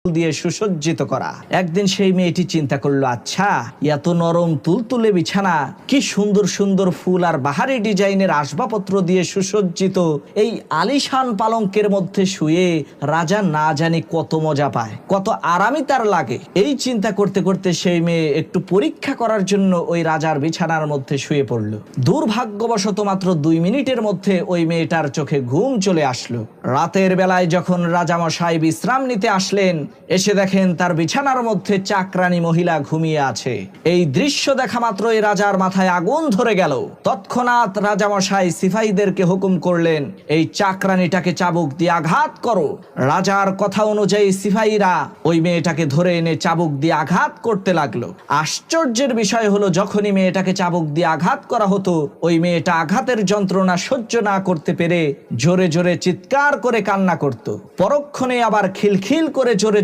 দিয়ে সুসজ্জিত করা। একদিন সেই মেয়েটি চিন্তা করলো, আচ্ছা এত নরম তুলতুলে বিছানা, কি সুন্দর সুন্দর ফুল আর বাহারি ডিজাইনের আসবাবপত্র দিয়ে সুসজ্জিত এই আলিশান পালঙ্কের মধ্যে শুয়ে রাজা না জানি কত মজা পায়, কত আরামই তার লাগে। এই চিন্তা করতে করতে সেই মেয়ে একটু পরীক্ষা করার জন্য ওই রাজার বিছানার মধ্যে শুয়ে পড়ল। দুর্ভাগ্যবশত মাত্র 2 মিনিটের মধ্যে ওই মেয়েটার চোখে ঘুম চলে আসলো। রাতের বেলায় যখন রাজামশাই বিশ্রাম নিতে আসলেন, এসে দেখেন তার বিছানার মধ্যে চাকরানী মহিলা ঘুমিয়ে আছে। এই দৃশ্য দেখা মাত্রই রাজার মাথায় আগুন ধরে গেল। তৎক্ষণাৎ রাজামশাই সিপাহীদেরকে হুকুম করলেন, এই চাকরানীটাকে চাবুক দিয়ে আঘাত করো। রাজার কথা অনুযায়ী সিপাহীরা ওই মেয়েটাকে ধরে এনে চাবুক দিয়ে আঘাত করতে লাগলো। আশ্চর্যের বিষয় হলো, যখনই মেয়েটাকে চাবুক দিয়ে আঘাত করা হতো, ওই মেয়েটা আঘাতের যন্ত্রণা সহ্য না করতে পেরে জোরে জোরে চিৎকার করে কান্না করত। পরক্ষণে আবার খিলখিল করে জোরে